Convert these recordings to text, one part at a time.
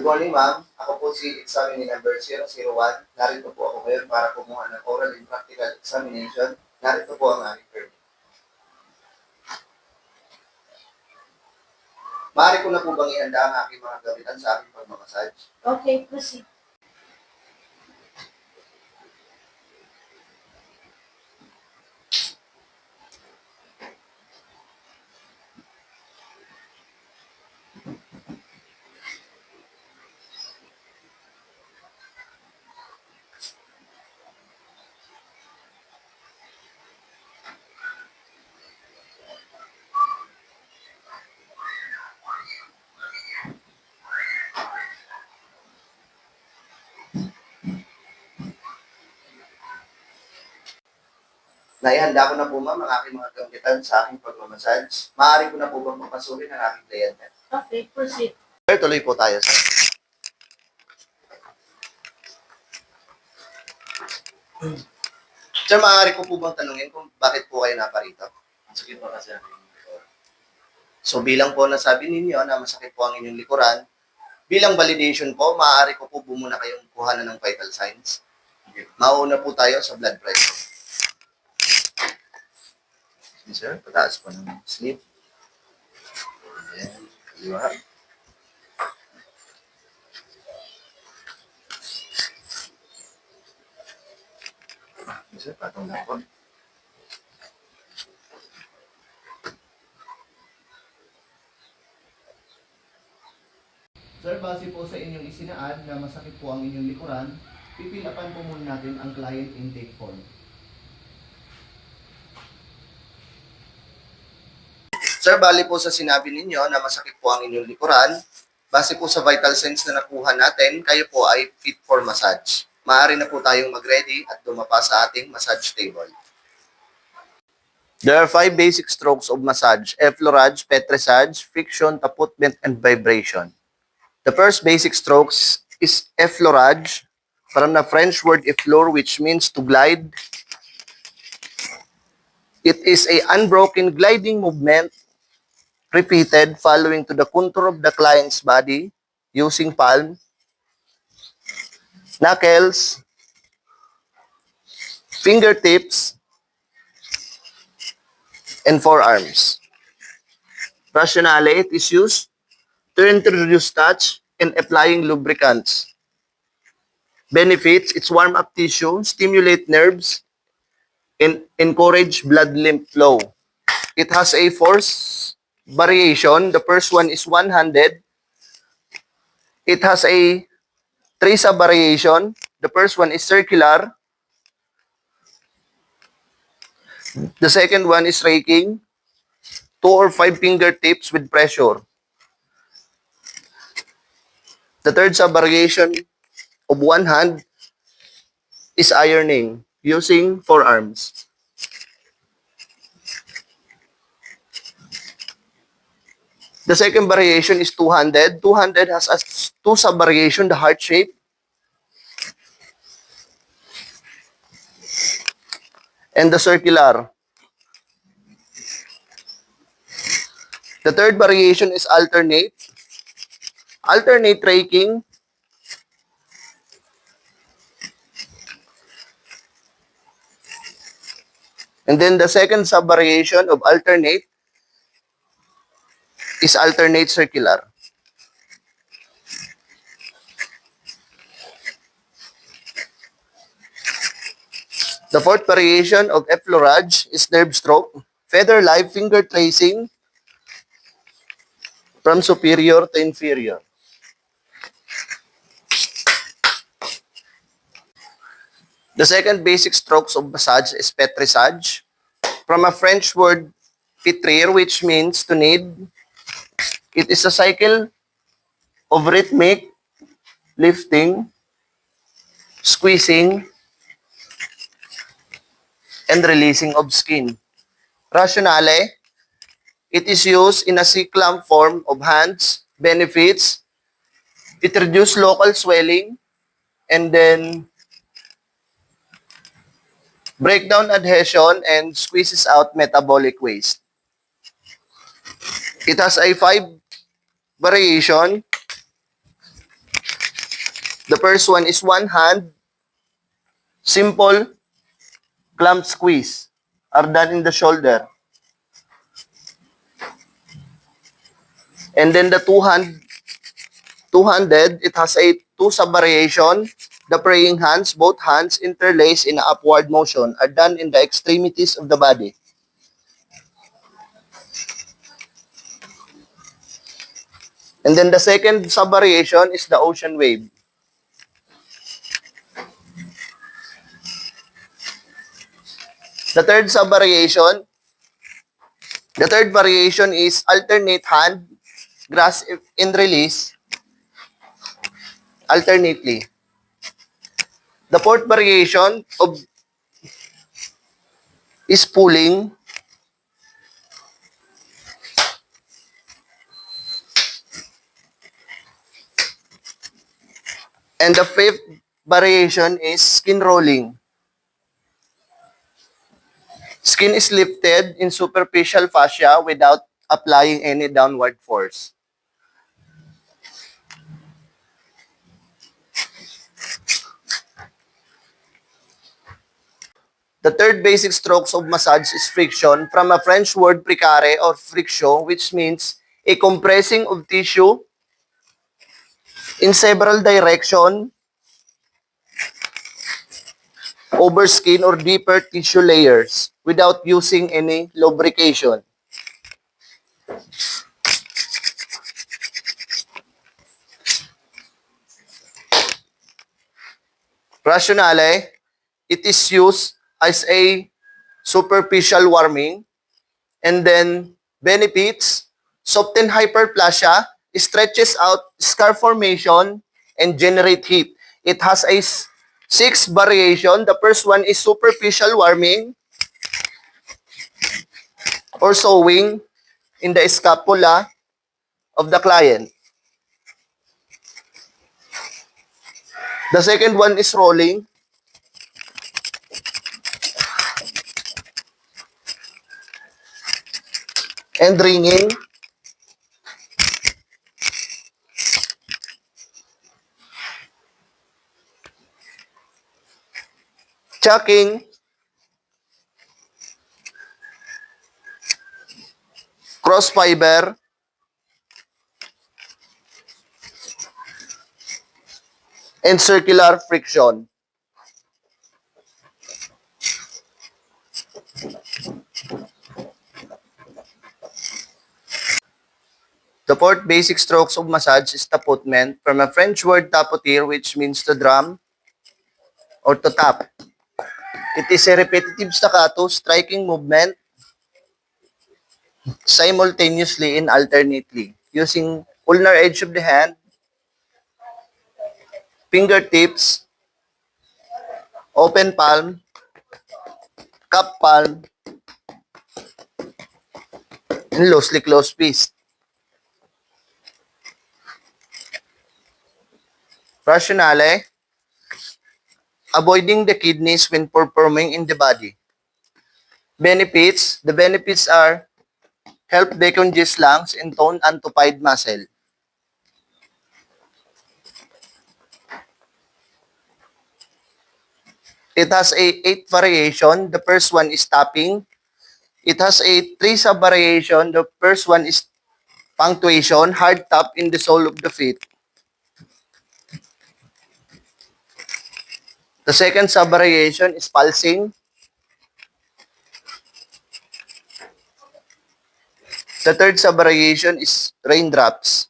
morning, ma'am. Ako po si examinee number 001. Narito po ako ngayon para kumuha ng oral and practical examination. Narito po ang aming permit. Maaari ko na po bang ihanda ang aking mga gamitan sa aking pagmamassage? Okay, proceed. Naihanda ko na po, ma'am, ang aking mga gamitan sa aking pagmamassage. Maaari ko na po bang papasukin ang aking kliyente? Okay, proceed. Sir, tuloy po tayo, sir. Sir, maaari ko po bang tanungin kung bakit po kayo naparito? Sakit pa kasi ang So bilang po nasabi ninyo na masakit po ang inyong likuran, bilang validation po, maaari ko po muna kayong kuhanan ng vital signs. Mauna po tayo sa blood pressure. Yes, sir, pataas po ng sleep. Ayan, kaliwa. Yes, sir, patong na po. Sir, base po sa inyong isinaan na masakit po ang inyong likuran, pipilapan po muna natin ang client intake form. Sir, bali po sa sinabi ninyo na masakit po ang inyong likuran, base po sa vital signs na nakuha natin, kayo po ay fit for massage. Maaari na po tayong mag-ready at dumapa sa ating massage table. There are 5 basic strokes of massage: effleurage, pétrissage, friction, tapotement, and vibration. The first basic strokes is effleurage, from the French word effleure, which means to glide. It is a unbroken gliding movement repeated following to the contour of the client's body using palm, knuckles, fingertips, and forearms. Rationale, it is used to introduce touch and applying lubricants. Benefits, it's warm up tissue, stimulate nerves, and encourage blood lymph flow. It has a force variation. The first one is 100. It has a 3 sub-variation. The first one is circular. The second one is raking. 2 or 5 fingertips with pressure. The third sub-variation of 1 hand is ironing using forearms. The second variation is 200. 200 has a 2 sub-variation, the heart shape. And the circular. The third variation is alternate. Alternate raking. And then the second sub-variation of alternate is alternate circular. The fourth variation of effleurage is nerve stroke, feather-like finger tracing from superior to inferior. The second basic strokes of massage is pétrissage, from a French word pétrir, which means to knead. It is a cycle of rhythmic lifting, squeezing, and releasing of skin. Rationale, it is used in a C-clamp form of hands. Benefits, it reduces local swelling and then break down adhesion and squeezes out metabolic waste. It has a 5 variation. The first one is one hand, simple clamp squeeze are done in the shoulder. And then the two-handed, it has a two sub-variation. The praying hands, both hands interlaced in upward motion, are done in the extremities of the body. And then the second sub-variation is the ocean wave. The third sub-variation, the third variation is alternate hand, grasp and release alternately. The fourth variation of is pulling. And the fifth variation is skin rolling. Skin is lifted in superficial fascia without applying any downward force. The third basic strokes of massage is friction, from a French word précaré or friction, which means a compressing of tissue in several directions over skin or deeper tissue layers without using any lubrication. Rationale, it is used as a superficial warming. And then benefits, soften hyperplasia, stretches out scar formation, and generate heat. It has a six variation. The first one is superficial warming or sewing in the scapula of the client. The second one is rolling. And ringing. Chucking. Cross fiber. And circular friction. The fourth basic strokes of massage is tapotement, from a French word tapotir, which means to drum or to tap. It is a repetitive staccato striking movement simultaneously and alternately using ulnar edge of the hand, fingertips, open palm, cup palm, and loosely closed fist. Rationale, avoiding the kidneys when performing in the body. Benefits, the benefits are help decongest lungs and tone atrophied muscle. It has a 8 variation. The first one is tapping. It has a 3 sub variation. The first one is punctuation, hard tap in the sole of the feet. The second sub variation is pulsing. The third sub variation is raindrops.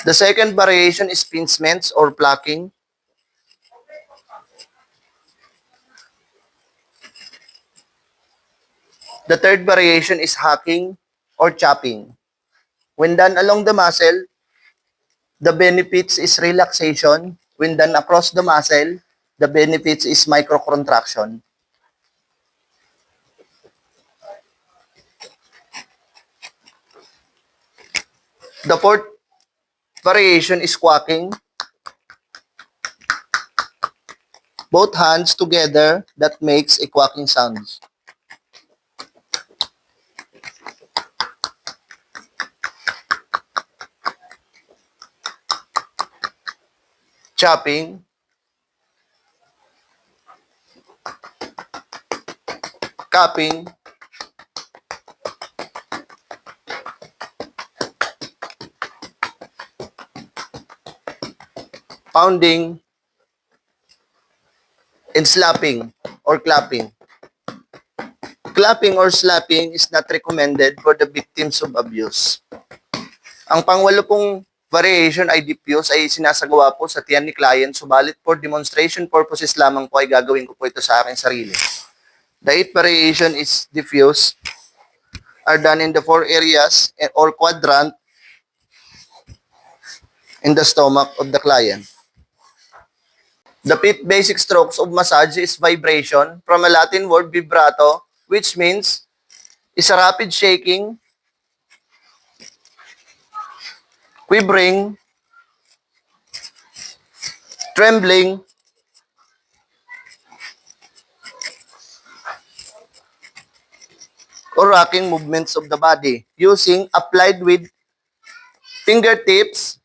The second variation is pincements or plucking. The third variation is hacking or chopping. When done along the muscle, the benefits is relaxation. When done across the muscle, the benefits is microcontraction. The fourth variation is quacking. Both hands together, that makes a quacking sound. chopping, cupping, pounding, and slapping or clapping. Clapping or slapping is not recommended for the victims of abuse. Ang pangwalo pong variation ay diffuse ay sinasagawa po sa tiyan ni client, subalit for demonstration purposes lamang po ay gagawin ko po ito sa aking sarili. The eighth variation is diffuse, are done in the four areas or quadrant in the stomach of the client. The fifth basic strokes of massage is vibration, from a Latin word vibrato, which means is a rapid shaking, quivering, trembling, or rocking movements of the body using applied with fingertips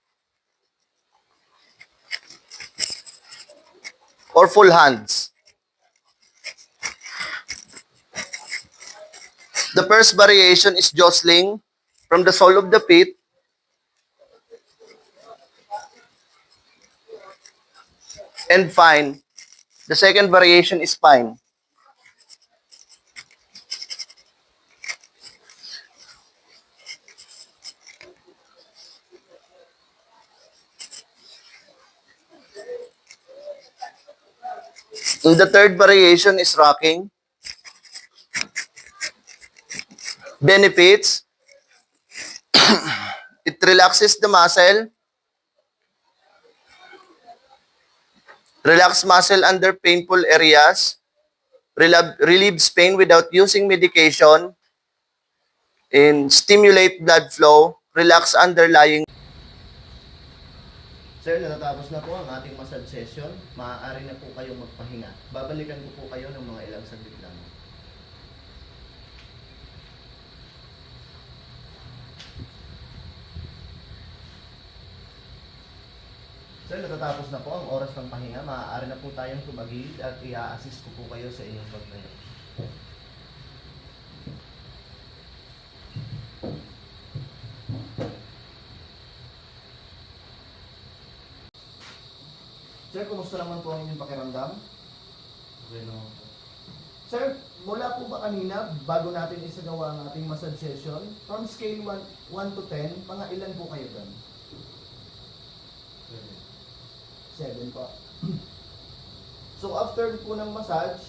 or full hands. The first variation is jostling from the sole of the feet and fine. The second variation is fine. And the third variation is rocking. Benefits: it relaxes the muscle, relax muscle under painful areas, relieves pain without using medication, and stimulate blood flow, relax underlying. Sir, natatapos na po ang ating massage session. Maaari na po kayong magpahinga. Babalikan ko po kayo ng mga ilang saglit lang. Sir, natatapos na po ang oras ng pahinga. Maaari na po tayong tumagilid at i-assist ko po kayo sa inyong pagtayo. Sir, kumusta naman po ang inyong pakiramdam? Okay naman po. Sir, mula po ba kanina, bago natin isagawa ang ating massage session, from scale 1 to 10, mga ilan po kayo doon? 7 po. So after po ng massage,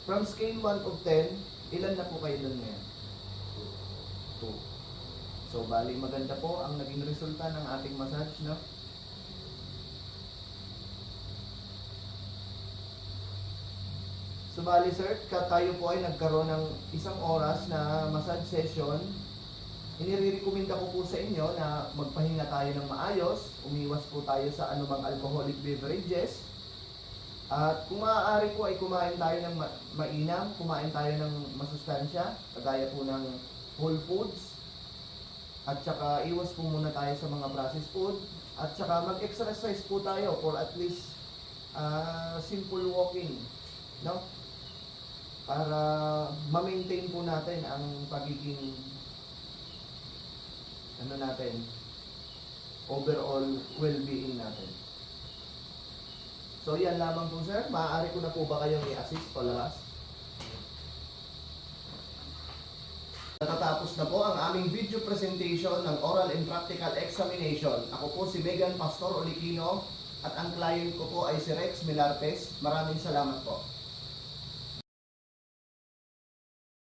from scale 1 to 10, ilan na po kayo doon ngayon? 2. So bali maganda po ang naging resulta ng ating massage, no? So bali sir, tayo po ay nagkaroon ng isang oras na massage session. Inirekomenda ko po sa inyo na magpahinga tayo ng maayos, umiwas po tayo sa anumang alcoholic beverages. At kung maaari po ay kumain tayo ng mainam, kumain tayo ng masustansya, kagaya po ng whole foods. At saka iwas po muna tayo sa mga processed food. At saka mag-exercise po tayo for at least simple walking, no? Para ma-maintain po natin ang pagiging overall well-being natin. So yan lamang po sir, maaari ko na po ba kayong i-assist palabas? Natatapos na po ang aming video presentation ng oral and practical examination. Ako po si Megan Pastor Oliquino at ang client ko po ay si Rex Milartes. Maraming salamat po.